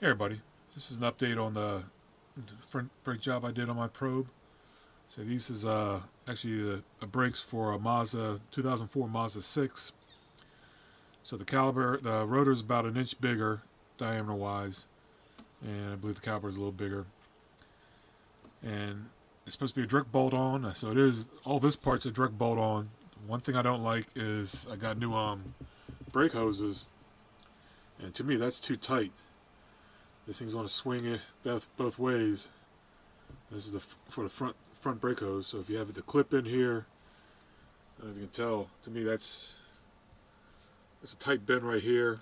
Hey everybody, this is an update on the front brake job I did on my probe. So this is actually the brakes for a Mazda 2004 Mazda 6. So the rotor is about an inch bigger diameter wise, and I believe the caliper is a little bigger. And it's supposed to be a direct bolt on, so it is. All this part's a direct bolt on. One thing I don't like is I got new brake hoses, and to me that's too tight. This thing's going to swing it both ways. This is for the front brake hose. So if you have the clip in here, I don't know if you can tell. To me, that's a tight bend right here.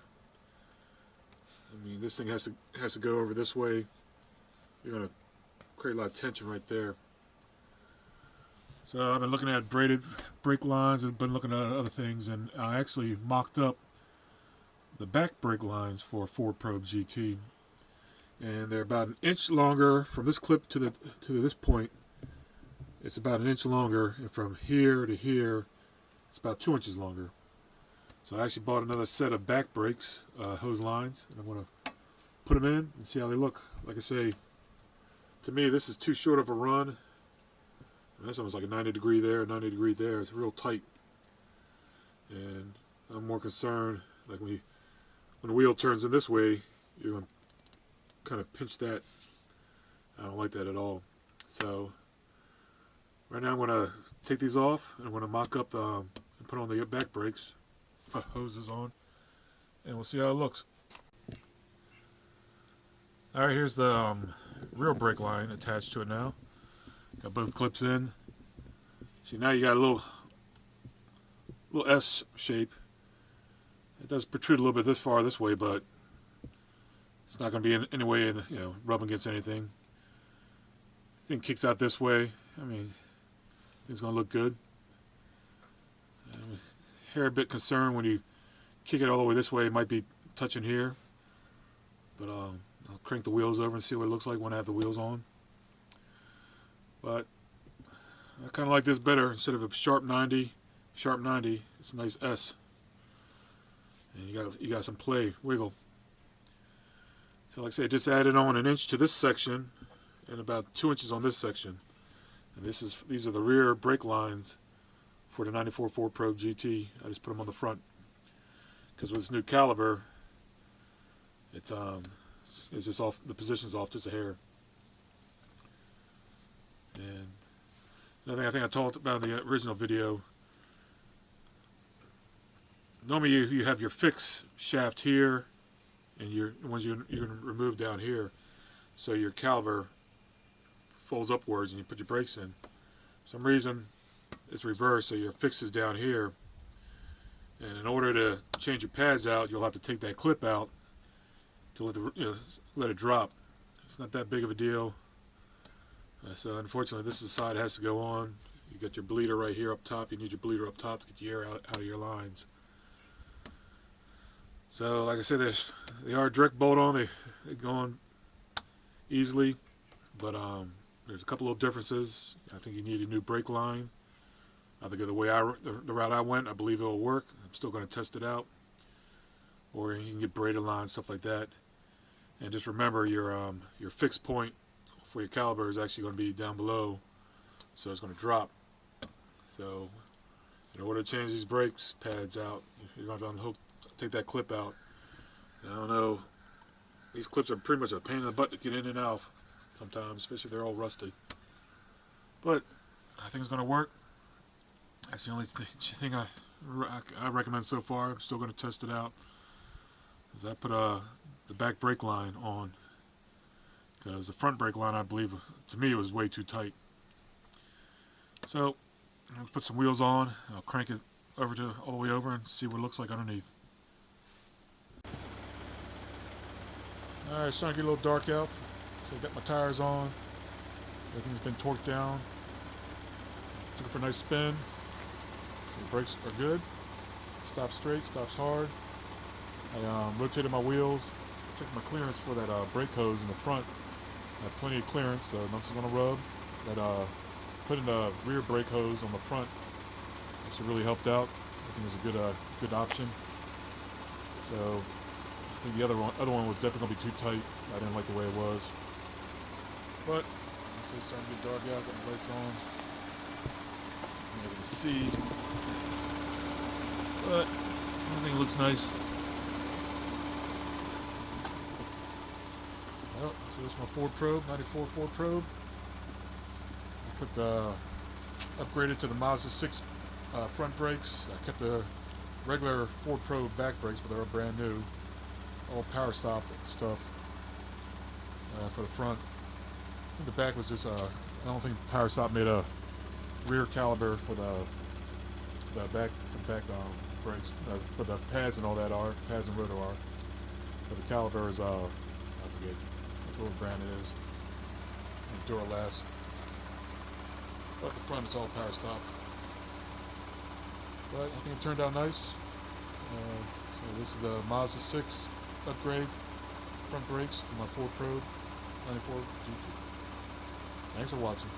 I mean, this thing has to go over this way. You're going to create a lot of tension right there. So I've been looking at braided brake lines. I've been looking at other things, and I actually mocked up the back brake lines for a Ford Probe GT, and they're about an inch longer from this clip to this point. It's about an inch longer, and from here to here, it's about 2 inches longer. So I actually bought another set of back brakes, hose lines, and I'm going to put them in and see how they look. Like I say, to me, this is too short of a run. That's almost like a 90 degree there, 90 degree there. It's real tight, and I'm more concerned, like when the wheel turns in this way, you're going to kind of pinch that. I don't like that at all. So right now I'm going to take these off, and I'm going to mock up and put on the back brakes, hoses on, and we'll see how it looks. Alright, here's the rear brake line attached to it now. Got both clips in. See, now you got a little S shape. It does protrude a little bit this far this way, but it's not going to be in any way, rubbing against anything. Thing kicks out this way. I mean, it's going to look good. I'm a bit concerned when you kick it all the way this way. It might be touching here, but I'll crank the wheels over and see what it looks like when I have the wheels on. But I kind of like this better. Instead of a sharp 90, it's a nice S. And you got some play, wiggle. So like I said, I just added on an inch to this section and about 2 inches on this section. And these are the rear brake lines for the 94 Ford Probe GT. I just put them on the front because with this new caliber, it's just off. The position's off just a hair. And another thing I think I talked about in the original video. Normally you have your fix shaft here, and the ones you're going to remove down here, so your caliber folds upwards and you put your brakes in. For some reason it's reversed, so your fix is down here, and in order to change your pads out, you'll have to take that clip out to let it drop. It's not that big of a deal. So unfortunately, this is the side that has to go on. You got your bleeder right here up top. You need your bleeder up top to get the air out of your lines. So like I said, they are direct bolt on. They go on easily, but there's a couple of differences. I think you need a new brake line. I think the route I went, I believe it'll work. I'm still going to test it out. Or you can get braided lines, stuff like that. And just remember your fixed point for your caliber is actually going to be down below, so it's going to drop. So in order to change these brakes pads out, you're going to have to take that clip out. And I don't know, these clips are pretty much a pain in the butt to get in and out sometimes, especially if they're all rusty. But I think it's going to work. That's the only thing I recommend so far. I'm still going to test it out. Is I put the back brake line on, because the front brake line, I believe, to me, it was way too tight. So I'll put some wheels on. I'll crank it all the way over and see what it looks like underneath. All right, it's starting to get a little dark out, so I got my tires on. Everything's been torqued down. Took it for a nice spin. So the brakes are good. Stops straight, stops hard. I rotated my wheels. I took my clearance for that brake hose in the front. I have plenty of clearance, so nothing's going to rub. That putting the rear brake hose on the front actually really helped out. I think it was a good option. So I think the other one was definitely gonna be too tight. I didn't like the way it was. But I say it's starting to get dark out. Got the lights on. You're not gonna see, but I think it looks nice. Well, so this is my Ford Probe, '94 Ford Probe. I put the upgraded to the Mazda 6 front brakes. I kept the regular Ford Probe back brakes, but they were brand new. All power stop stuff for the front. I think the back was just I don't think power stop made a rear caliber for the back brakes, but the pads and all that are pads and rotor are. But the caliber is I forget what brand it is. Duralast. But the front is all power stop. But I think it turned out nice. So this is the Mazda 6 upgrade front brakes on my Ford Probe '94 G2. Thanks for watching.